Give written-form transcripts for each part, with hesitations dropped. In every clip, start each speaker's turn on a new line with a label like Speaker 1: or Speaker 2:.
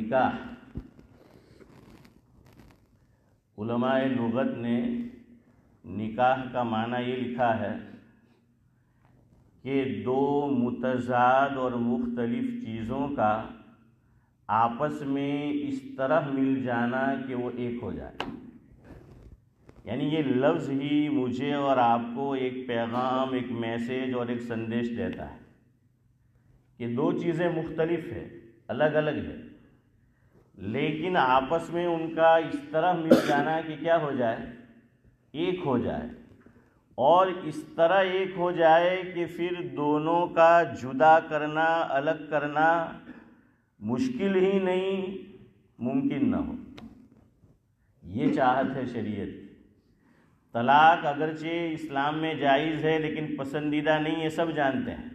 Speaker 1: نکاح، علماء لغت نے نکاح کا معنی یہ لکھا ہے کہ دو متضاد اور مختلف چیزوں کا آپس میں اس طرح مل جانا کہ وہ ایک ہو جائے. یعنی یہ لفظ ہی مجھے اور آپ کو ایک پیغام، ایک میسیج اور ایک سندیش دیتا ہے کہ دو چیزیں مختلف ہیں، الگ الگ ہیں، لیکن آپس میں ان کا اس طرح مل جانا کہ کیا ہو جائے، ایک ہو جائے. اور اس طرح ایک ہو جائے کہ پھر دونوں کا جدا کرنا، الگ کرنا مشکل ہی نہیں، ممکن نہ ہو. یہ چاہت ہے شریعت کی. طلاق اگرچہ اسلام میں جائز ہے لیکن پسندیدہ نہیں ہے، سب جانتے ہیں.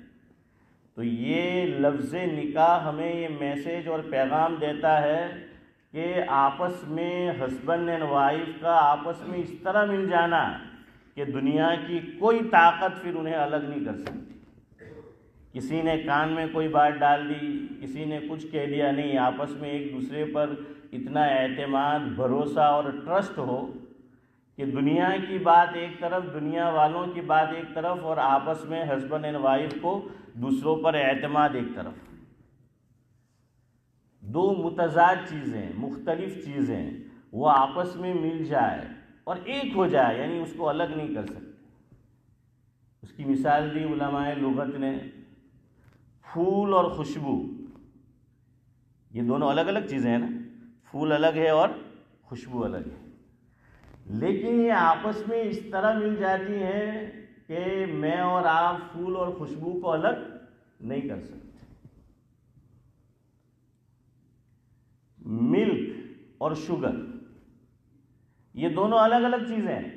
Speaker 1: تو یہ لفظ نکاح ہمیں یہ میسیج اور پیغام دیتا ہے کہ آپس میں ہسبینڈ اینڈ وائف کا آپس میں اس طرح مل جانا کہ دنیا کی کوئی طاقت پھر انہیں الگ نہیں کر سکتی. کسی نے کان میں کوئی بات ڈال دی، کسی نے کچھ کہہ دیا، نہیں، آپس میں ایک دوسرے پر اتنا اعتماد، بھروسہ اور ٹرسٹ ہو کہ دنیا کی بات ایک طرف، دنیا والوں کی بات ایک طرف، اور آپس میں ہسبینڈ اینڈ وائف کو دوسروں پر اعتماد ایک طرف. دو متضاد چیزیں، مختلف چیزیں، وہ آپس میں مل جائے اور ایک ہو جائے، یعنی اس کو الگ نہیں کر سکتے. اس کی مثال دی علماء لغت نے. پھول اور خوشبو، یہ دونوں الگ الگ چیزیں ہیں نا، پھول الگ ہے اور خوشبو الگ ہے، لیکن یہ آپس میں اس طرح مل جاتی ہیں کہ میں اور آپ پھول اور خوشبو کو الگ نہیں کر سکتے. ملک اور شوگر، یہ دونوں الگ الگ چیزیں ہیں.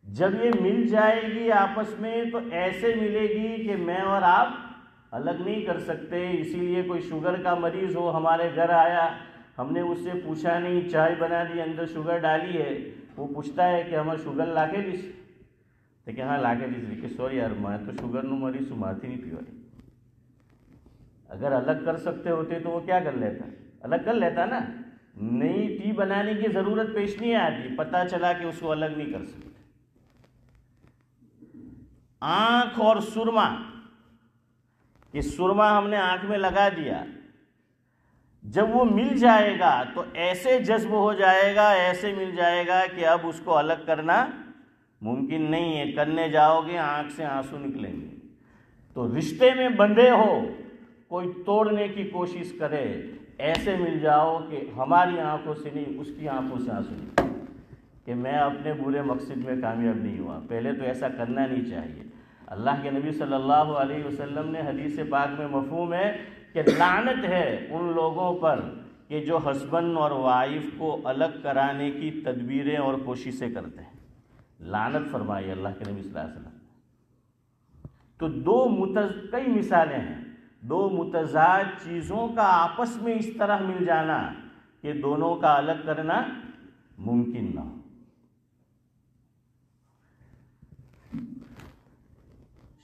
Speaker 1: جب یہ مل جائے گی آپس میں تو ایسے ملے گی کہ میں اور آپ الگ نہیں کر سکتے. اسی لیے کوئی شوگر کا مریض ہو، ہمارے گھر آیا، ہم نے اس سے پوچھا نہیں، چائے بنا دی، اندر شوگر ڈالی ہے، وہ پوچھتا ہے کہ ہمیں شوگر لا کے دیس، تو کہ ہاں لا کے دیس، کہ سوری یار میں تو شوگر نو مریض ہوں، مارتی نہیں پیوائی. اگر الگ کر سکتے ہوتے تو وہ کیا کر لیتا، الگ کر لیتا نا. نئی ٹی بنانے کی ضرورت پیش نہیں آتی، پتہ چلا کہ اس کو الگ نہیں کر سکتے. آنکھ اور سرما، کہ سرما ہم نے آنکھ میں لگا دیا، جب وہ مل جائے گا تو ایسے جذب ہو جائے گا، ایسے مل جائے گا کہ اب اس کو الگ کرنا ممکن نہیں ہے. کرنے جاؤ گے آنکھ سے آنسو نکلیں گے. تو رشتے میں بندھے ہو، کوئی توڑنے کی کوشش کرے، ایسے مل جاؤ کہ ہماری آنکھوں سے نہیں، اس کی آنکھوں سے آنسو نکلے کہ میں اپنے برے مقصد میں کامیاب نہیں ہوا. پہلے تو ایسا کرنا نہیں چاہیے. اللہ کے نبی صلی اللہ علیہ وسلم نے حدیث پاک میں مفہوم ہے کہ لعنت ہے ان لوگوں پر کہ جو ہسبینڈ اور وائف کو الگ کرانے کی تدبیریں اور کوششیں کرتے ہیں. لعنت فرمائی اللہ کے نبی صلی اللہ علیہ وسلم. تو کئی مثالیں ہیں، دو متضاد چیزوں کا آپس میں اس طرح مل جانا کہ دونوں کا الگ کرنا ممکن نہ ہو.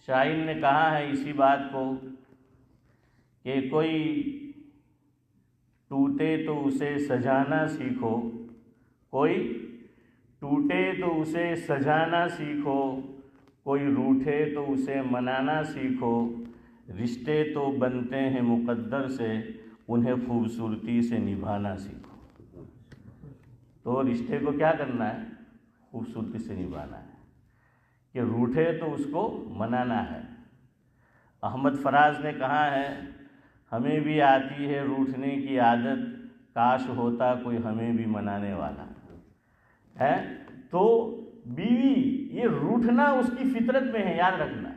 Speaker 1: شاعر نے کہا ہے اسی بات کو کہ کوئی ٹوٹے تو اسے سجانا سیکھو، کوئی ٹوٹے تو اسے سجانا سیکھو، کوئی روٹھے تو اسے منانا سیکھو. رشتے تو بنتے ہیں مقدر سے، انہیں خوبصورتی سے نبھانا سیکھو. تو رشتے کو کیا کرنا ہے، خوبصورتی سے نبھانا ہے. کہ روٹھے تو اس کو منانا ہے. احمد فراز نے کہا ہے ہمیں بھی آتی ہے روٹھنے کی عادت، کاش ہوتا کوئی ہمیں بھی منانے والا ہے. تو بیوی، یہ روٹھنا اس کی فطرت میں ہے، یاد رکھنا.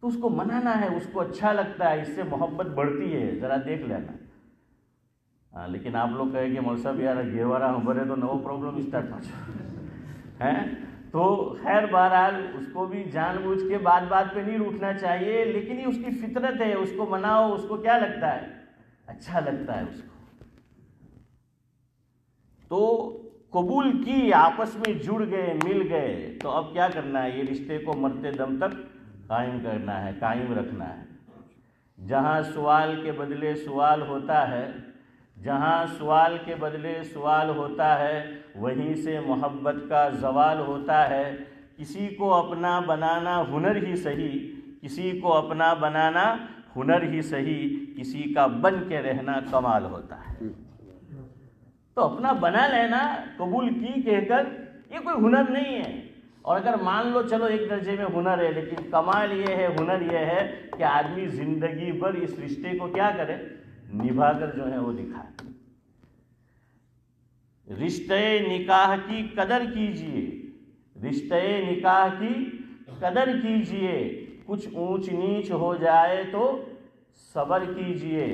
Speaker 1: تو اس کو منانا ہے، اس کو اچھا لگتا ہے، اس سے محبت بڑھتی ہے، ذرا دیکھ لینا. ہاں لیکن آپ لوگ کہیں کہ مول صاحب یار گیوارا ہم بھرے تو نو پرابلم اسٹارٹ ہے. تو خیر بہرحال اس کو بھی جان بوجھ کے بات بات پہ نہیں روٹنا چاہیے، لیکن یہ اس کی فطرت ہے، اس کو مناؤ. اس کو کیا لگتا ہے، اچھا لگتا ہے اس کو. تو قبول کی، آپس میں جڑ گئے، مل گئے، تو اب کیا کرنا ہے، یہ رشتے کو مرتے دم تک قائم کرنا ہے، قائم رکھنا ہے. جہاں سوال کے بدلے سوال ہوتا ہے، جہاں سوال کے بدلے سوال ہوتا ہے وہیں سے محبت کا زوال ہوتا ہے۔ کسی کو اپنا بنانا ہنر ہی صحیح، کسی کو اپنا بنانا ہنر ہی صحیح، کسی کا بن کے رہنا کمال ہوتا ہے۔ تو اپنا بنا لینا قبول کی کہہ کر یہ کوئی ہنر نہیں ہے۔ اور اگر مان لو چلو ایک درجے میں ہنر ہے، لیکن کمال یہ ہے، ہنر یہ ہے کہ آدمی زندگی بھر اس رشتے کو کیا کرے، نبھا کر جو ہے وہ دکھائے۔ رشتے نکاح کی قدر کیجئے، رشتے نکاح کی قدر کیجئے، کچھ اونچ نیچ ہو جائے تو صبر کیجئے۔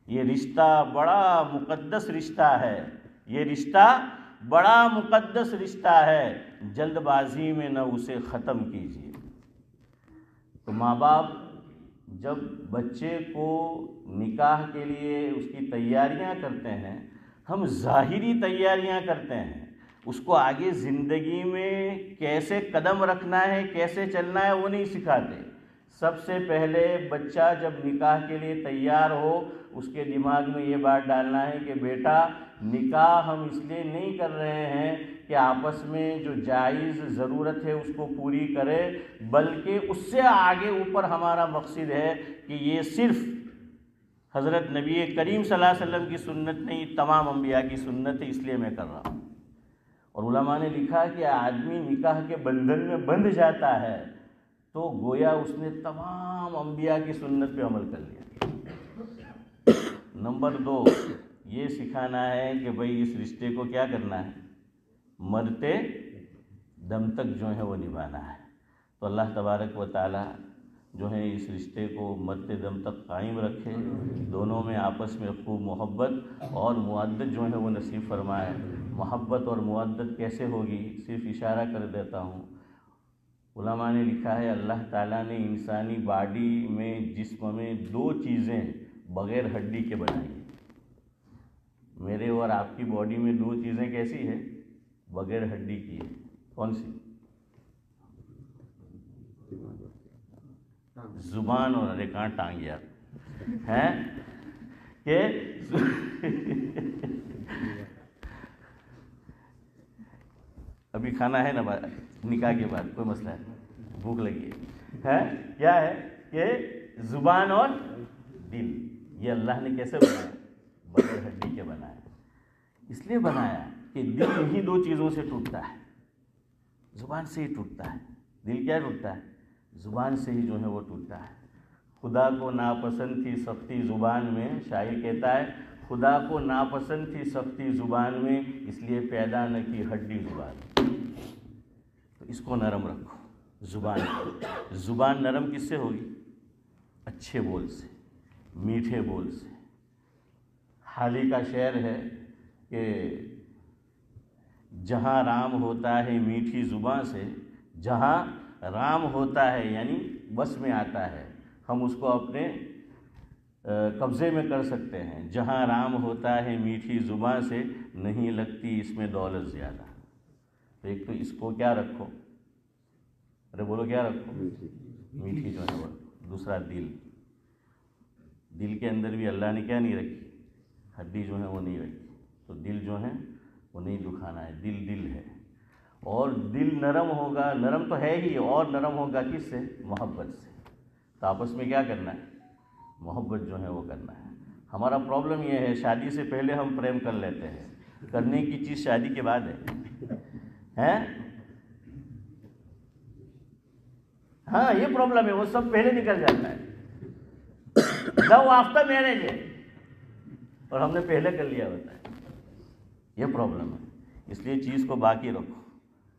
Speaker 1: یہ رشتہ بڑا مقدس رشتہ ہے، یہ رشتہ بڑا مقدس رشتہ ہے، جلد بازی میں نہ اسے ختم کیجیے۔ تو ماں باپ جب بچے کو نکاح کے لیے اس کی تیاریاں کرتے ہیں، ہم ظاہری تیاریاں کرتے ہیں، اس کو آگے زندگی میں کیسے قدم رکھنا ہے، کیسے چلنا ہے وہ نہیں سکھاتے۔ سب سے پہلے بچہ جب نکاح کے لیے تیار ہو، اس کے دماغ میں یہ بات ڈالنا ہے کہ بیٹا نکاح ہم اس لیے نہیں کر رہے ہیں کہ آپس میں جو جائز ضرورت ہے اس کو پوری کرے، بلکہ اس سے آگے اوپر ہمارا مقصد ہے کہ یہ صرف حضرت نبی کریم صلی اللہ علیہ وسلم کی سنت نہیں، تمام انبیاء کی سنت ہے، اس لیے میں کر رہا ہوں۔ اور علماء نے لکھا کہ آدمی نکاح کے بندھن میں بندھ جاتا ہے تو گویا اس نے تمام انبیاء کی سنت پہ عمل کر لیا۔ نمبر 2 یہ سکھانا ہے کہ بھئی اس رشتے کو کیا کرنا ہے، مرتے دم تک جو ہے وہ نبھانا ہے۔ تو اللہ تبارک و تعالی جو ہے اس رشتے کو مرتے دم تک قائم رکھے، دونوں میں آپس میں خوب محبت اور مودت جو ہے وہ نصیب فرمائے۔ محبت اور مودت کیسے ہوگی، صرف اشارہ کر دیتا ہوں۔ علماء نے لکھا ہے اللہ تعالیٰ نے انسانی باڈی میں، جسم میں 2 چیزیں بغیر ہڈی کے بنائی ہیں۔ میرے اور آپ کی باڈی میں 2 چیزیں کیسی ہیں، بغیر ہڈی کی ہے۔ کون سی؟ زبان اور ارے کہاں ٹانگ یار ہیں کہ ابھی کھانا ہے نا نکاح کے بعد، کوئی مسئلہ ہے، بھوک لگی ہے، کیا ہے کہ زبان اور دل، یہ اللہ نے کیسے بنایا، بغیر ہڈی کے بنایا۔ اس لیے بنایا کہ دل انہی 2 چیزوں سے ٹوٹتا ہے، زبان سے ہی ٹوٹتا ہے۔ دل کیا ٹوٹتا ہے، زبان سے ہی جو ہے وہ ٹوٹتا ہے۔ خدا کو ناپسند تھی سختی زبان میں، شاعر کہتا ہے خدا کو ناپسند تھی سختی زبان میں، اس لیے پیدا نہ کی ہڈی زبان۔ تو اس کو نرم رکھو، زبان کو۔ زبان نرم کس سے ہوگی، اچھے بول سے، میٹھے بول سے۔ حالی کا شعر ہے کہ جہاں رام ہوتا ہے میٹھی زباں سے، جہاں رام ہوتا ہے یعنی بس میں آتا ہے، ہم اس کو اپنے قبضے میں کر سکتے ہیں۔ جہاں رام ہوتا ہے میٹھی زباں سے، نہیں لگتی اس میں دولت زیادہ۔ تو ایک تو اس کو کیا رکھو، ارے بولو کیا رکھو، میٹھی جو ہے وہ۔ دوسرا دل، دل کے اندر بھی اللہ نے کیا نہیں رکھی، ہڈی جو ہے وہ نہیں رکھی۔ تو دل جو ہے وہ نہیں دکھانا ہے، دل دل ہے۔ اور دل نرم ہوگا، نرم تو ہے ہی، اور نرم ہوگا کس سے، محبت سے۔ تو آپس میں کیا کرنا ہے، محبت جو ہے وہ کرنا ہے۔ ہمارا پرابلم یہ ہے شادی سے پہلے ہم پریم کر لیتے ہیں، کرنے کی چیز شادی کے بعد ہے۔ ہاں یہ پرابلم ہے، وہ سب پہلے نکل جاتا ہے، لو آفٹر میرج ہے، اور ہم نے پہلے کر لیا ہوتا ہے۔ یہ پرابلم ہے، اس لیے چیز کو باقی رکھو،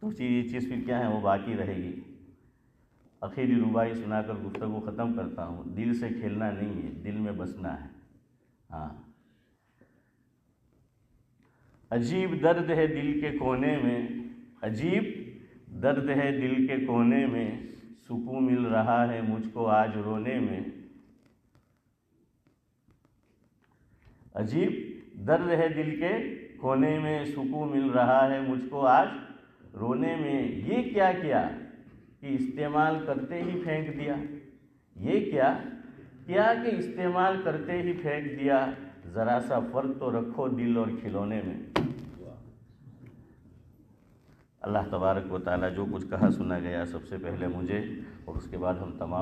Speaker 1: تو یہ چیز پھر کیا ہے، وہ باقی رہے گی۔ آخری ربائی سنا کر گفتگو ختم کرتا ہوں۔ دل سے کھیلنا نہیں ہے، دل میں بسنا ہے۔ ہاں، عجیب درد ہے دل کے کونے میں، عجیب درد ہے دل کے کونے میں، سکون مل رہا ہے مجھ کو آج رونے میں۔ عجیب درد ہے دل کے کونے میں، سکون مل رہا ہے مجھ کو آج رونے میں۔ یہ کیا کیا کہ استعمال کرتے ہی پھینک دیا، یہ کیا کہ استعمال کرتے ہی پھینک دیا۔ ذرا سا فرق تو رکھو دل اور کھلونے میں۔ اللہ تبارک و تعالیٰ جو کچھ کہا سنا گیا سب سے پہلے مجھے اور اس کے بعد ہم تمام